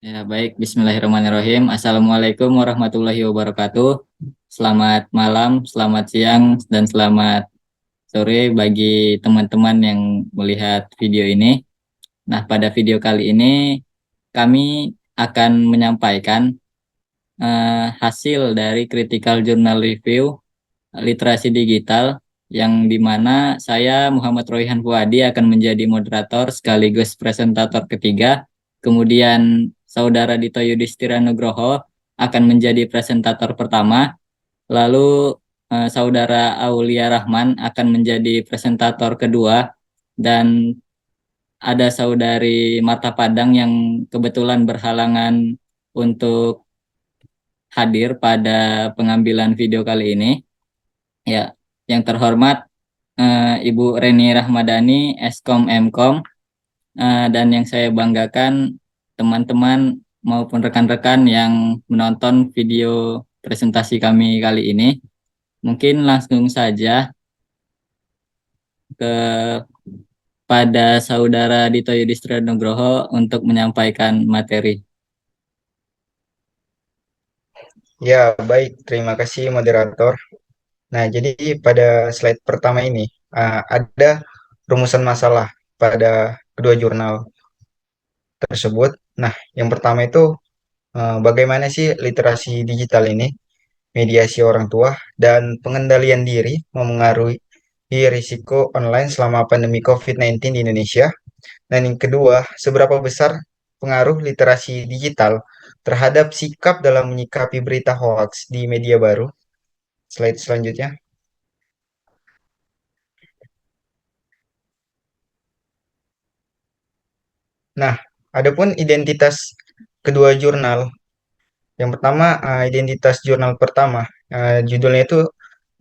Ya, baik. Bismillahirrahmanirrahim. Assalamualaikum warahmatullahi wabarakatuh. Selamat malam, selamat siang, dan selamat sore bagi teman-teman yang melihat video ini. Nah, pada video kali ini kami akan menyampaikan hasil dari Critical Journal Review Literasi Digital yang dimana saya Muhammad Royhan Fuadi akan menjadi moderator sekaligus presentator ketiga. Kemudian Saudara Dito Yudhistira Nugroho akan menjadi presentator pertama. Lalu Saudara Aulia Rahman akan menjadi presentator kedua. Dan ada Saudari Marta Padang yang kebetulan berhalangan untuk hadir pada pengambilan video kali ini. Ya, yang terhormat Ibu Reni Rahmadani, Eskom Mkom, dan yang saya banggakan teman-teman maupun rekan-rekan yang menonton video presentasi kami kali ini. Mungkin langsung saja pada Saudara Dito Yudhistira Nugroho untuk menyampaikan materi. Ya, baik. Terima kasih moderator. Nah, jadi pada slide pertama ini ada rumusan masalah pada kedua jurnal tersebut. Nah, yang pertama itu bagaimana sih literasi digital ini, mediasi orang tua, dan pengendalian diri memengaruhi risiko online selama pandemi COVID-19 di Indonesia. Dan yang kedua, seberapa besar pengaruh literasi digital terhadap sikap dalam menyikapi berita hoax di media baru. Slide selanjutnya. Nah, adapun identitas kedua jurnal. Yang pertama, identitas jurnal pertama. Judulnya itu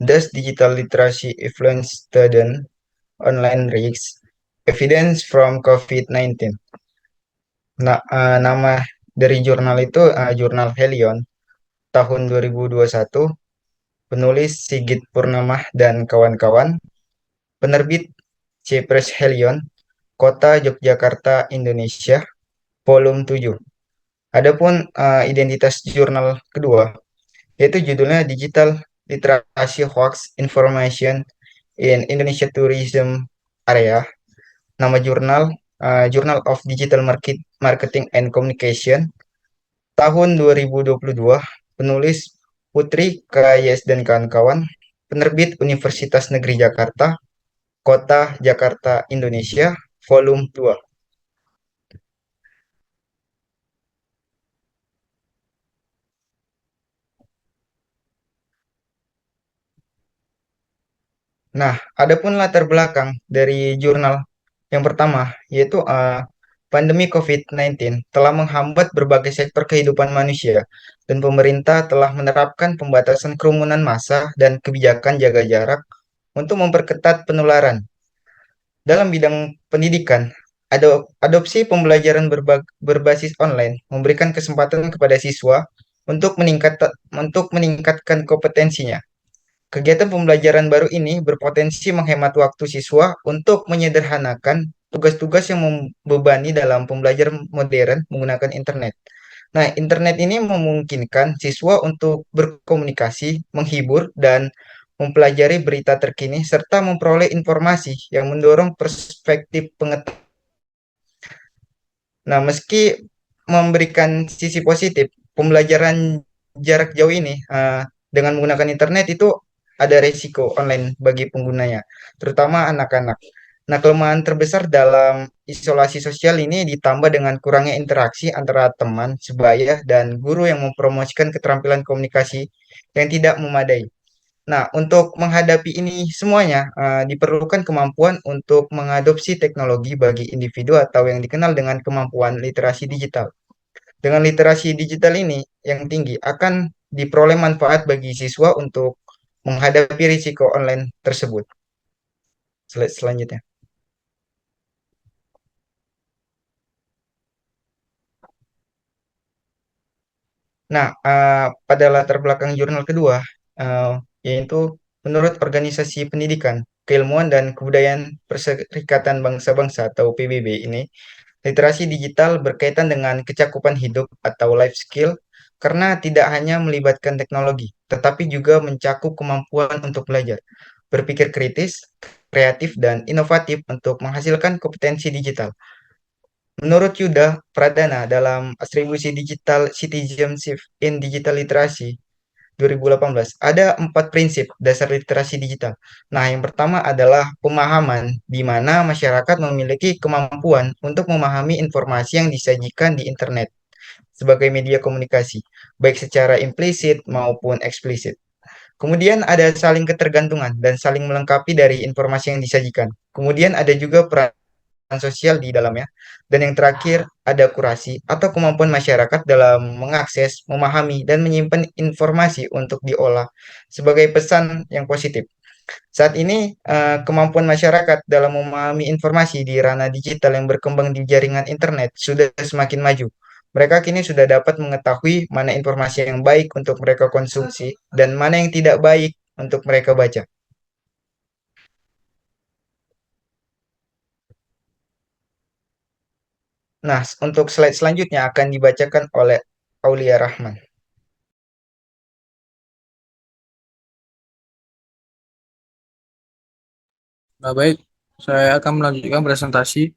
Does Digital Literacy Influence Student Online Risks? Evidence from COVID-19. Nah, nama dari jurnal itu Jurnal Helion tahun 2021. Penulis Sigit Purnamah dan kawan-kawan. Penerbit Cepres Helion, Kota Yogyakarta, Indonesia, volume 7. Adapun identitas jurnal kedua, yaitu judulnya Digital Literasi Hoax Information in Indonesia Tourism Area. Nama jurnal Journal of Digital Marketing and Communication tahun 2022. Penulis Putri Kayes dan kawan-kawan. Penerbit Universitas Negeri Jakarta, Kota Jakarta, Indonesia, volume 2. Nah, adapun latar belakang dari jurnal yang pertama, yaitu pandemi COVID-19 telah menghambat berbagai sektor kehidupan manusia, dan pemerintah telah menerapkan pembatasan kerumunan massa dan kebijakan jaga jarak untuk memperketat penularan. Dalam bidang pendidikan, adopsi pembelajaran berbasis online memberikan kesempatan kepada siswa untuk meningkatkan kompetensinya. Kegiatan pembelajaran baru ini berpotensi menghemat waktu siswa untuk menyederhanakan tugas-tugas yang membebani dalam pembelajaran modern menggunakan internet. Nah, internet ini memungkinkan siswa untuk berkomunikasi, menghibur, dan mempelajari berita terkini serta memperoleh informasi yang mendorong perspektif pengetahuan. Nah, meski memberikan sisi positif, pembelajaran jarak jauh ini dengan menggunakan internet itu ada resiko online bagi penggunanya, terutama anak-anak. Nah, kelemahan terbesar dalam isolasi sosial ini ditambah dengan kurangnya interaksi antara teman, sebaya, dan guru yang mempromosikan keterampilan komunikasi yang tidak memadai. Nah, untuk menghadapi ini semuanya, diperlukan kemampuan untuk mengadopsi teknologi bagi individu atau yang dikenal dengan kemampuan literasi digital. Dengan literasi digital ini yang tinggi akan diperoleh manfaat bagi siswa untuk menghadapi risiko online tersebut. Slide selanjutnya. Nah, pada latar belakang jurnal kedua, eh, yaitu menurut Organisasi Pendidikan, Keilmuan dan Kebudayaan Perserikatan Bangsa-Bangsa atau PBB ini, Literasi digital berkaitan dengan kecakupan hidup atau life skill karena tidak hanya melibatkan teknologi, tetapi juga mencakup kemampuan untuk belajar, berpikir kritis, kreatif, dan inovatif untuk menghasilkan kompetensi digital. Menurut Yuda Pradana dalam Atribusi Digital Citizenship in Digital Literacy 2018, ada 4 prinsip dasar literasi digital. Nah, yang pertama adalah pemahaman, di mana masyarakat memiliki kemampuan untuk memahami informasi yang disajikan di internet sebagai media komunikasi, baik secara implisit maupun eksplisit. Kemudian ada saling ketergantungan dan saling melengkapi dari informasi yang disajikan. Kemudian ada juga peran sosial di dalamnya. Dan yang terakhir, ada kurasi atau kemampuan masyarakat dalam mengakses, memahami, dan menyimpan informasi untuk diolah sebagai pesan yang positif. Saat ini, kemampuan masyarakat dalam memahami informasi di ranah digital yang berkembang di jaringan internet sudah semakin maju. Mereka kini sudah dapat mengetahui mana informasi yang baik untuk mereka konsumsi dan mana yang tidak baik untuk mereka baca. Nah, untuk slide selanjutnya akan dibacakan oleh Aulia Rahman. Nah, baik, saya akan melanjutkan presentasi.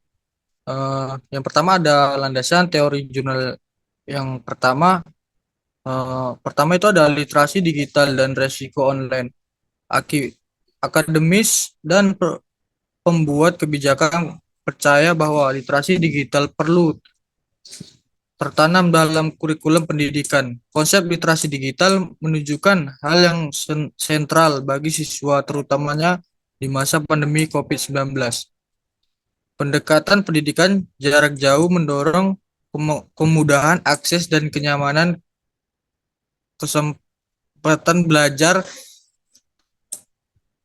Yang pertama ada landasan teori jurnal. Yang pertama itu ada literasi digital dan resiko online. Akademis dan pembuat kebijakan percaya bahwa literasi digital perlu tertanam dalam kurikulum pendidikan. Konsep literasi digital menunjukkan hal yang sentral bagi siswa, terutamanya di masa pandemi COVID-19. Pendekatan pendidikan jarak jauh mendorong kemudahan akses dan kenyamanan kesempatan belajar,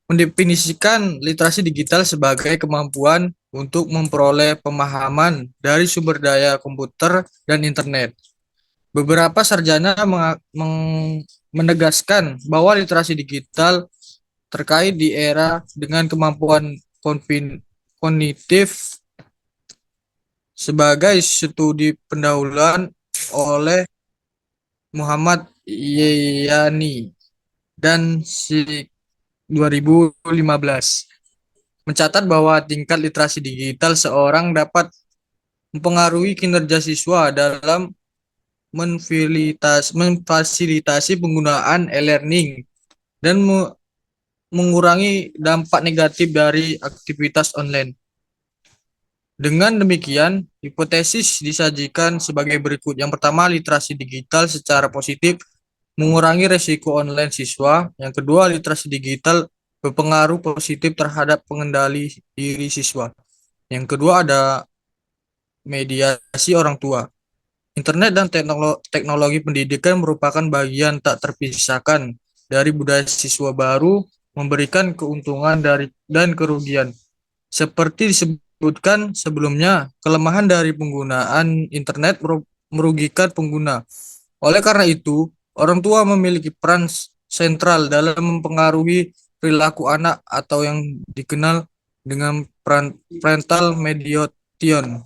mendefinisikan literasi digital sebagai kemampuan untuk memperoleh pemahaman dari sumber daya komputer dan internet. Beberapa sarjana menegaskan bahwa literasi digital terkait di era dengan kemampuan kognitif sebagai studi pendahuluan oleh Muhammad Yeyani dan 2015 mencatat bahwa tingkat literasi digital seorang dapat mempengaruhi kinerja siswa dalam memfasilitasi penggunaan e-learning dan mengurangi dampak negatif dari aktivitas online. Dengan demikian, hipotesis disajikan sebagai berikut. Yang pertama, literasi digital secara positif mengurangi resiko online siswa. Yang kedua, literasi digital berpengaruh positif terhadap pengendali diri siswa. Yang kedua ada mediasi orang tua. Internet dan teknologi pendidikan merupakan bagian tak terpisahkan dari budaya siswa baru, memberikan keuntungan dan kerugian. Seperti disebutkan sebelumnya, kelemahan dari penggunaan internet merugikan pengguna. Oleh karena itu, orang tua memiliki peran sentral dalam mempengaruhi perilaku anak atau yang dikenal dengan parental mediation.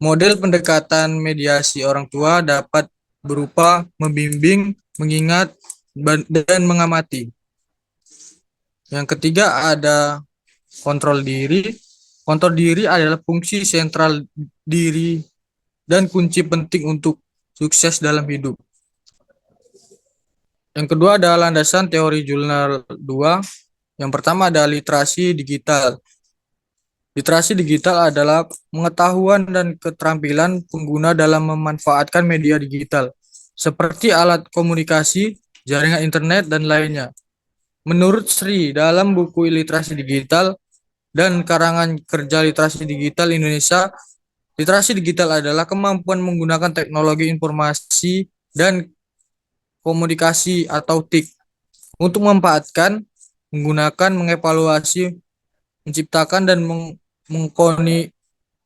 Model pendekatan mediasi orang tua dapat berupa membimbing, mengingat, dan mengamati. Yang ketiga ada kontrol diri. Kontrol diri adalah fungsi sentral diri dan kunci penting untuk sukses dalam hidup. Yang kedua ada landasan teori jurnal 2. Yang pertama ada literasi digital. Literasi digital adalah pengetahuan dan keterampilan pengguna dalam memanfaatkan media digital, seperti alat komunikasi, jaringan internet, dan lainnya. Menurut Sri, dalam buku literasi digital dan karangan kerja literasi digital Indonesia, literasi digital adalah kemampuan menggunakan teknologi informasi dan komunikasi atau TIK untuk memanfaatkan, menggunakan, mengevaluasi, menciptakan, dan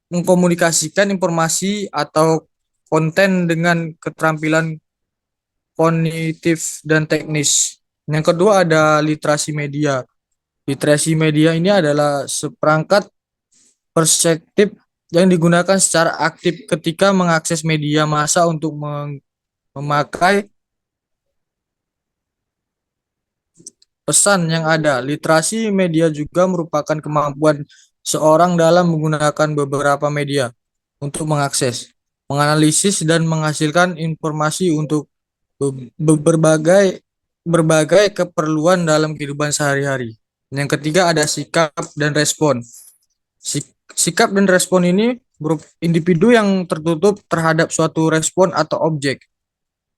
mengkomunikasikan informasi atau konten dengan keterampilan kognitif dan teknis. Yang kedua ada literasi media. Literasi media ini adalah seperangkat perspektif yang digunakan secara aktif ketika mengakses media massa untuk memakai pesan yang ada. Literasi media juga merupakan kemampuan seorang dalam menggunakan beberapa media untuk mengakses, menganalisis, dan menghasilkan informasi untuk berbagai berbagai keperluan dalam kehidupan sehari-hari. Yang ketiga ada sikap dan respon. Sikap dan respon ini individu yang tertutup terhadap suatu respon atau objek,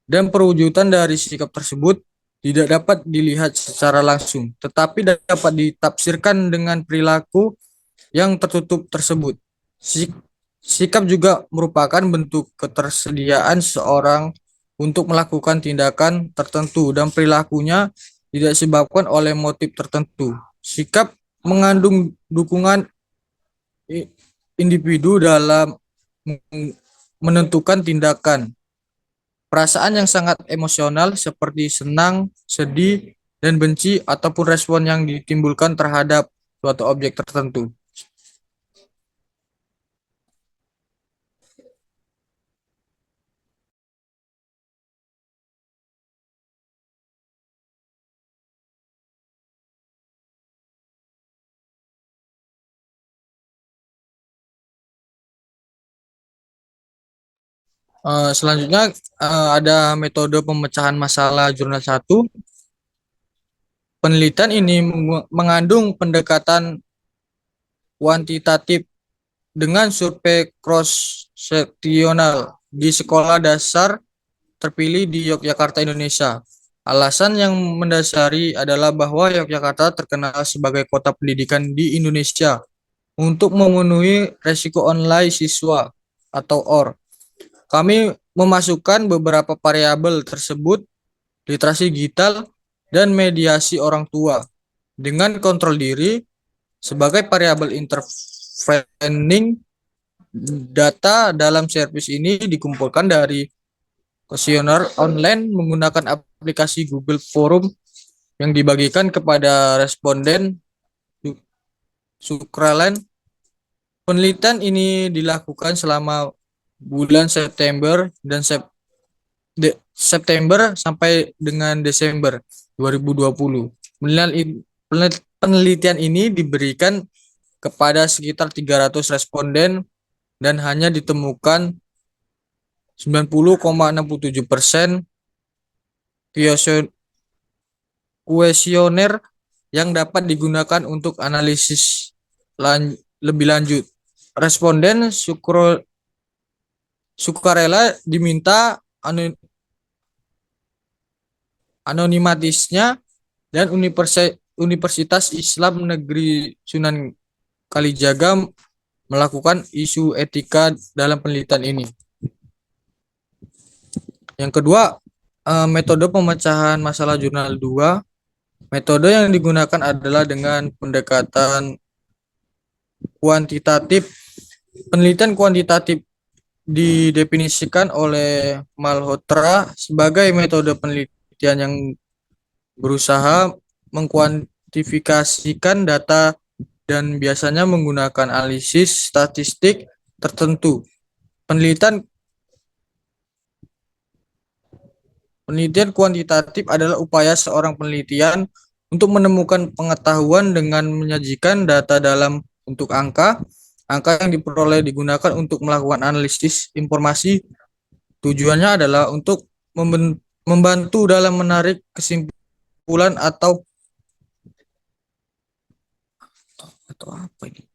dan perwujudan dari sikap tersebut tidak dapat dilihat secara langsung, tetapi dapat ditafsirkan dengan perilaku yang tertutup tersebut. Sikap juga merupakan bentuk ketersediaan seorang untuk melakukan tindakan tertentu dan perilakunya tidak disebabkan oleh motif tertentu. Sikap mengandung dukungan individu dalam menentukan tindakan. Perasaan yang sangat emosional seperti senang, sedih, dan benci ataupun respon yang ditimbulkan terhadap suatu objek tertentu. Selanjutnya ada metode pemecahan masalah jurnal 1. Penelitian ini mengandung pendekatan kuantitatif dengan survei cross-seksional di sekolah dasar terpilih di Yogyakarta, Indonesia. Alasan yang mendasari adalah bahwa Yogyakarta terkenal sebagai kota pendidikan di Indonesia untuk memenuhi resiko online siswa atau OR. Kami memasukkan beberapa variabel tersebut, literasi digital, dan mediasi orang tua, dengan kontrol diri sebagai variabel intervening. Data dalam servis ini dikumpulkan dari kuesioner online menggunakan aplikasi Google Forum yang dibagikan kepada responden sukarelawan. Penelitian ini dilakukan selama bulan September dan September sampai dengan Desember 2020. Penelitian ini diberikan kepada sekitar 300 responden dan hanya ditemukan 90,67% kuesioner yang dapat digunakan untuk analisis lebih lanjut. Responden sukarela diminta anonimatisnya dan Universitas Islam Negeri Sunan Kalijaga melakukan isu etika dalam penelitian ini. Yang kedua, metode pemecahan masalah jurnal 2. Metode yang digunakan adalah dengan pendekatan kuantitatif. Penelitian kuantitatif didefinisikan oleh Malhotra sebagai metode penelitian yang berusaha mengkuantifikasikan data dan biasanya menggunakan analisis statistik tertentu. Penelitian kuantitatif adalah upaya seorang penelitian untuk menemukan pengetahuan dengan menyajikan data dalam bentuk angka. Angka yang diperoleh digunakan untuk melakukan analisis informasi. Tujuannya adalah untuk membantu dalam menarik kesimpulan atau apa ini?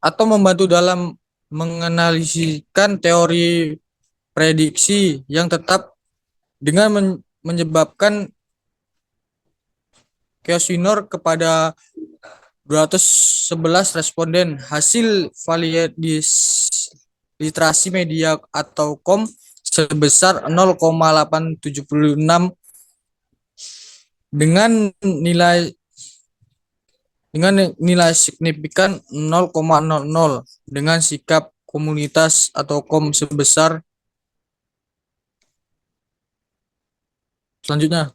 Atau membantu dalam menganalisikan teori prediksi yang tetap dengan menyebabkan kuesioner kepada 211 responden. Hasil validasi literasi media atau KOM sebesar 0,876 dengan nilai signifikan 0,00 dengan sikap komunitas atau KOM sebesar. Selanjutnya,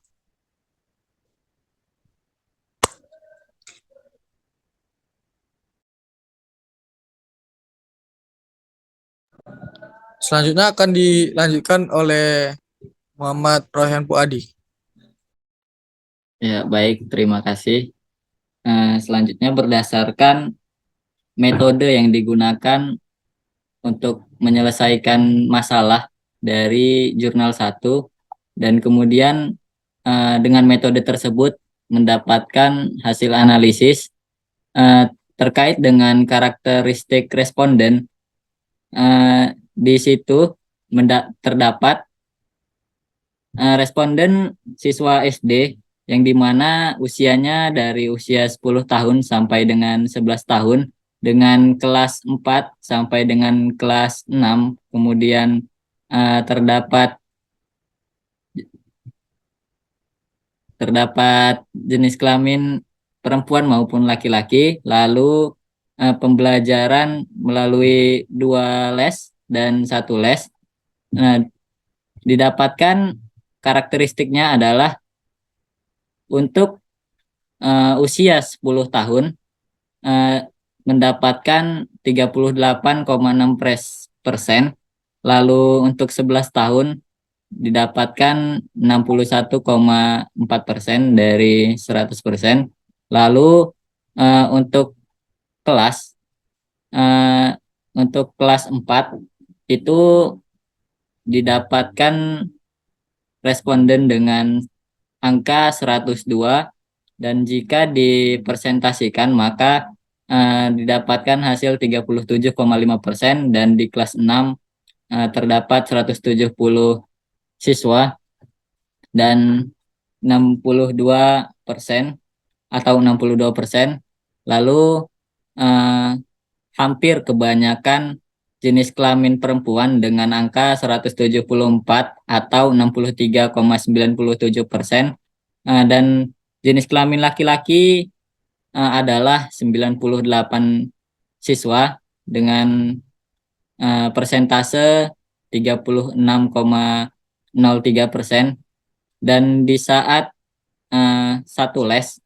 Selanjutnya akan dilanjutkan oleh Muhammad Rohan Puadi. Ya, baik, terima kasih. Selanjutnya berdasarkan metode yang digunakan untuk menyelesaikan masalah dari jurnal 1 dan kemudian dengan metode tersebut mendapatkan hasil analisis terkait dengan karakteristik responden. Di situ terdapat responden siswa SD yang dimana usianya dari usia 10 tahun sampai dengan 11 tahun dengan kelas 4 sampai dengan kelas 6. Kemudian terdapat jenis kelamin perempuan maupun laki-laki, lalu pembelajaran melalui 2 les dan 1 les. Didapatkan karakteristiknya adalah untuk usia 10 tahun mendapatkan 38,6%, lalu untuk 11 tahun didapatkan 61,4% dari 100%. Lalu untuk kelas untuk kelas 4 itu didapatkan responden dengan angka 102, dan jika dipersentasikan maka didapatkan hasil 37,5%, dan di kelas 6 terdapat 170 siswa dan 62% atau 62%. Lalu hampir kebanyakan jenis kelamin perempuan dengan angka 174 atau 63,97%, dan jenis kelamin laki-laki adalah 98 siswa dengan persentase 36,03%, dan di saat 1 les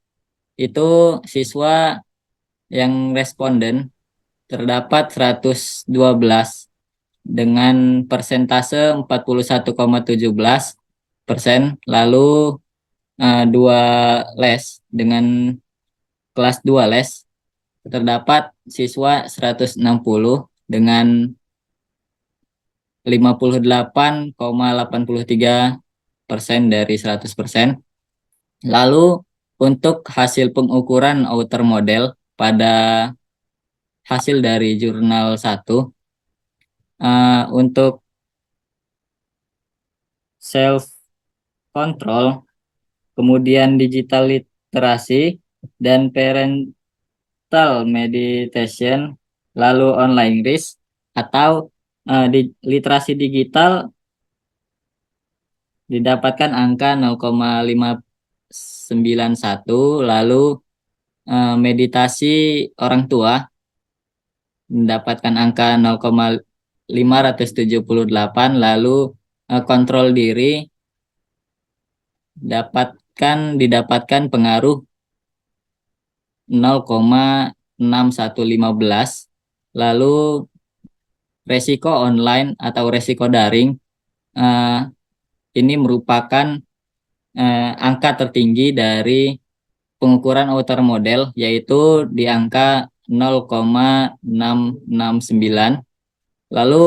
itu siswa yang responden terdapat 112 dengan persentase 41,17%, lalu 2 les dengan kelas 2 les terdapat siswa 160 dengan 58,83% dari 100%. Lalu untuk hasil pengukuran outer model pada hasil dari jurnal 1, untuk self control, kemudian digital literasi dan parental meditation, lalu online risk atau di literasi digital didapatkan angka 0,591, lalu meditasi orang tua mendapatkan angka 0,578, lalu kontrol diri didapatkan pengaruh 0,6115, lalu resiko online atau resiko daring ini merupakan angka tertinggi dari pengukuran outer model, yaitu di angka 0,669. Lalu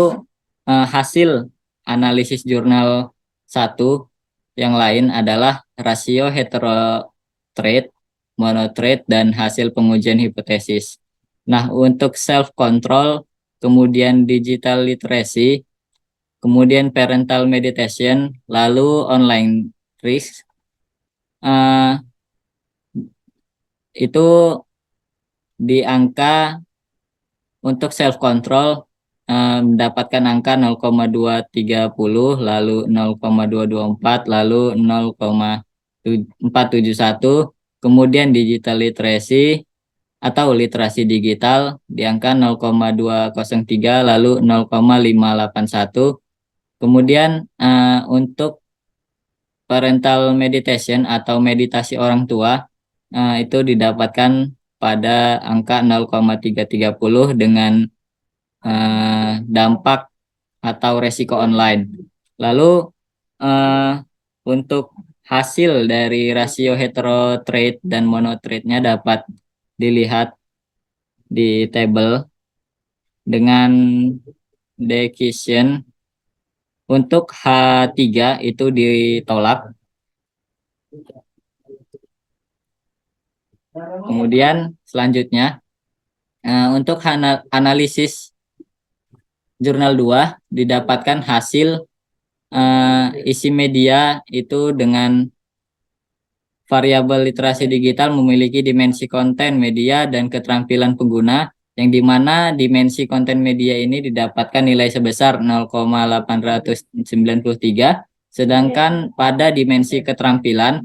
hasil analisis jurnal 1 yang lain adalah rasio heterotrait, monotrait, dan hasil pengujian hipotesis. Nah, untuk self control, kemudian digital literacy, kemudian parental meditation, lalu online risk, itu di angka untuk self control mendapatkan angka 0,230, lalu 0,224, lalu 0,471. Kemudian digital literacy atau literasi digital di angka 0,203, lalu 0,581. Kemudian untuk parental meditation atau meditasi orang tua itu didapatkan pada angka 0,330 dengan dampak atau resiko online. Lalu untuk hasil dari rasio heterotrade dan monotrade-nya dapat dilihat di tabel dengan decision untuk H3 itu ditolak. Kemudian selanjutnya untuk analisis jurnal 2 didapatkan hasil isi media itu dengan variabel literasi digital memiliki dimensi konten media dan keterampilan pengguna, yang dimana dimensi konten media ini didapatkan nilai sebesar 0,893, sedangkan pada dimensi keterampilan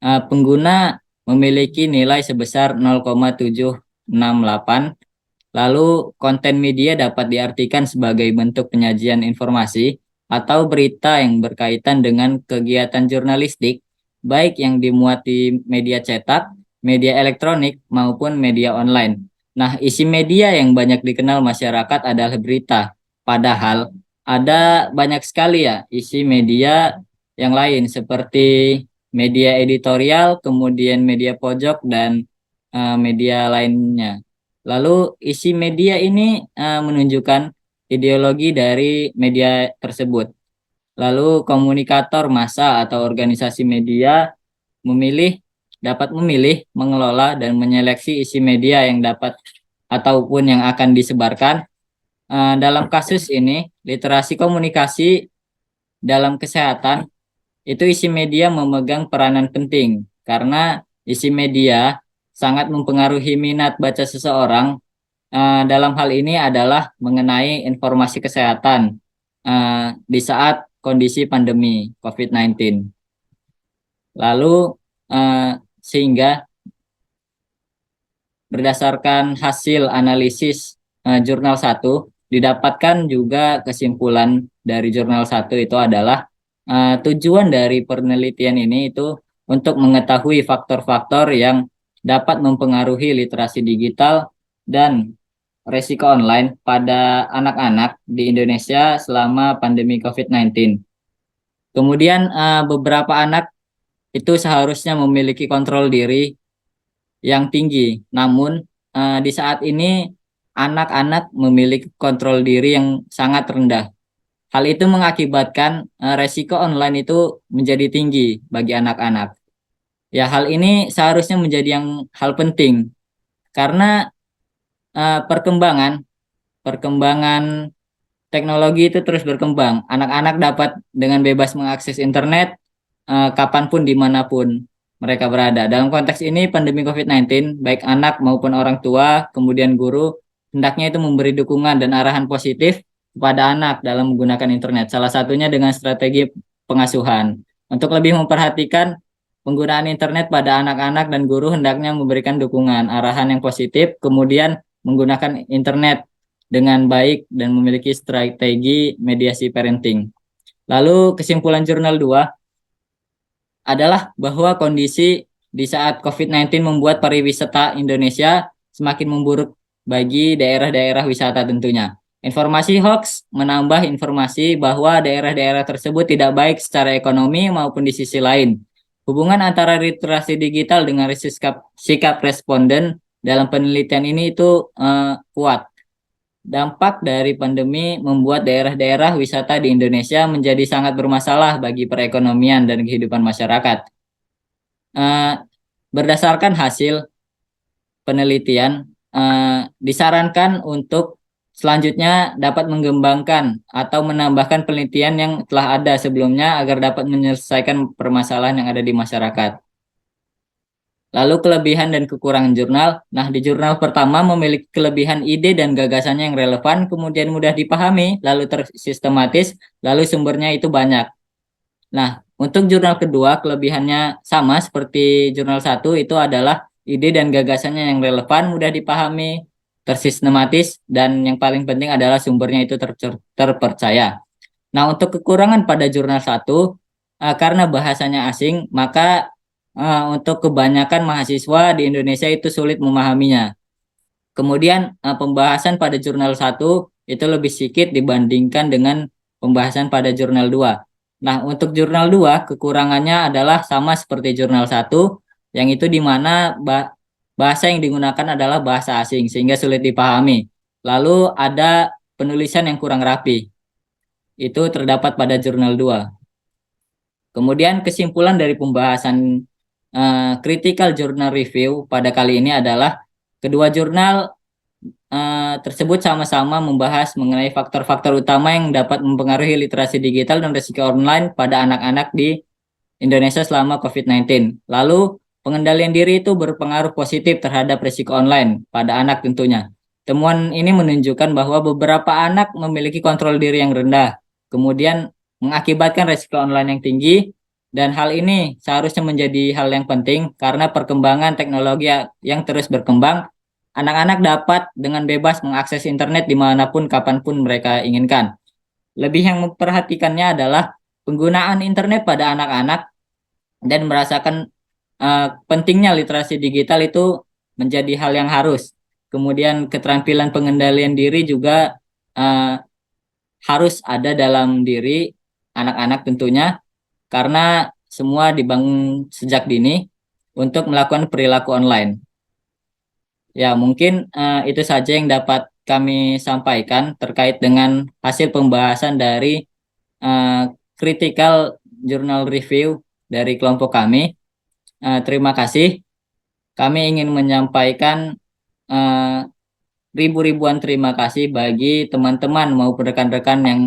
pengguna memiliki nilai sebesar 0,768. Lalu konten media dapat diartikan sebagai bentuk penyajian informasi atau berita yang berkaitan dengan kegiatan jurnalistik, baik yang dimuat di media cetak, media elektronik, maupun media online. Nah, isi media yang banyak dikenal masyarakat adalah berita. Padahal ada banyak sekali ya isi media yang lain seperti media editorial, kemudian media pojok, dan media lainnya. Lalu isi media ini menunjukkan ideologi dari media tersebut. Lalu komunikator massa atau organisasi media dapat memilih, mengelola, dan menyeleksi isi media yang dapat ataupun yang akan disebarkan. Dalam kasus ini, literasi komunikasi dalam kesehatan itu isi media memegang peranan penting karena isi media sangat mempengaruhi minat baca seseorang. Dalam hal ini adalah mengenai informasi kesehatan di saat kondisi pandemi COVID-19. Lalu sehingga berdasarkan hasil analisis jurnal 1 didapatkan juga kesimpulan dari jurnal 1 itu adalah tujuan dari penelitian ini itu untuk mengetahui faktor-faktor yang dapat mempengaruhi literasi digital dan resiko online pada anak-anak di Indonesia selama pandemi COVID-19. Kemudian beberapa anak itu seharusnya memiliki kontrol diri yang tinggi. Namun di saat ini anak-anak memiliki kontrol diri yang sangat rendah. Hal itu mengakibatkan resiko online itu menjadi tinggi bagi anak-anak. Ya, hal ini seharusnya menjadi hal penting karena perkembangan teknologi itu terus berkembang. Anak-anak dapat dengan bebas mengakses internet kapanpun dimanapun mereka berada. Dalam konteks ini pandemi COVID-19, baik anak maupun orang tua, kemudian guru, hendaknya itu memberi dukungan dan arahan positif kepada anak dalam menggunakan internet. Salah satunya dengan strategi pengasuhan. Untuk lebih memperhatikan penggunaan internet pada anak-anak dan guru hendaknya memberikan dukungan, arahan yang positif, kemudian menggunakan internet dengan baik dan memiliki strategi mediasi parenting. Lalu kesimpulan jurnal 2 adalah bahwa kondisi di saat COVID-19 membuat pariwisata Indonesia semakin memburuk bagi daerah-daerah wisata tentunya. Informasi hoax menambah informasi bahwa daerah-daerah tersebut tidak baik secara ekonomi maupun di sisi lain. Hubungan antara literasi digital dengan sikap responden dalam penelitian ini itu kuat. Dampak dari pandemi membuat daerah-daerah wisata di Indonesia menjadi sangat bermasalah bagi perekonomian dan kehidupan masyarakat. Berdasarkan hasil penelitian, disarankan untuk selanjutnya dapat mengembangkan atau menambahkan penelitian yang telah ada sebelumnya agar dapat menyelesaikan permasalahan yang ada di masyarakat. Lalu kelebihan dan kekurangan jurnal. Nah, di jurnal pertama memiliki kelebihan ide dan gagasannya yang relevan, kemudian mudah dipahami, lalu tersistematis, lalu sumbernya itu banyak. Nah, untuk jurnal kedua kelebihannya sama seperti jurnal 1 itu adalah ide dan gagasannya yang relevan, mudah dipahami, tersistematis, dan yang paling penting adalah sumbernya itu terpercaya. Nah, untuk kekurangan pada jurnal 1 karena bahasanya asing, maka untuk kebanyakan mahasiswa di Indonesia itu sulit memahaminya. Kemudian pembahasan pada jurnal 1 itu lebih sedikit dibandingkan dengan pembahasan pada jurnal 2. Nah, untuk jurnal 2 kekurangannya adalah sama seperti jurnal 1, yang itu di mana bahasa yang digunakan adalah bahasa asing sehingga sulit dipahami. Lalu ada penulisan yang kurang rapi. Itu terdapat pada jurnal 2. Kemudian kesimpulan dari pembahasan critical journal review pada kali ini adalah kedua jurnal tersebut sama-sama membahas mengenai faktor-faktor utama yang dapat mempengaruhi literasi digital dan risiko online pada anak-anak di Indonesia selama COVID-19. Lalu, pengendalian diri itu berpengaruh positif terhadap risiko online pada anak tentunya. Temuan ini menunjukkan bahwa beberapa anak memiliki kontrol diri yang rendah, kemudian mengakibatkan risiko online yang tinggi, dan hal ini seharusnya menjadi hal yang penting karena perkembangan teknologi yang terus berkembang. Anak-anak dapat dengan bebas mengakses internet dimanapun, kapanpun mereka inginkan. Lebih yang memperhatikannya adalah penggunaan internet pada anak-anak dan merasakan pentingnya literasi digital itu menjadi hal yang harus. Kemudian keterampilan pengendalian diri juga harus ada dalam diri anak-anak tentunya, karena semua dibangun sejak dini untuk melakukan perilaku online. Ya, mungkin itu saja yang dapat kami sampaikan terkait dengan hasil pembahasan dari critical journal review dari kelompok kami. Terima kasih. Kami ingin menyampaikan ribu-ribuan terima kasih bagi teman-teman maupun rekan-rekan yang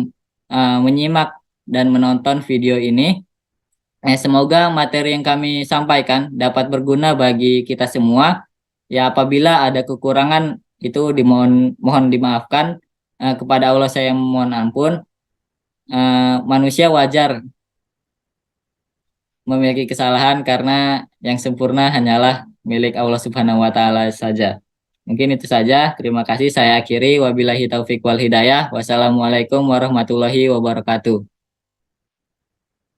menyimak dan menonton video ini. Semoga materi yang kami sampaikan dapat berguna bagi kita semua. Ya, apabila ada kekurangan itu mohon dimaafkan. Kepada Allah saya mohon ampun. Manusia wajar memiliki kesalahan karena yang sempurna hanyalah milik Allah Subhanahu wa taala saja. Mungkin itu saja. Terima kasih. Saya akhiri. Wabillahi taufik wal hidayah. Wassalamualaikum warahmatullahi wabarakatuh.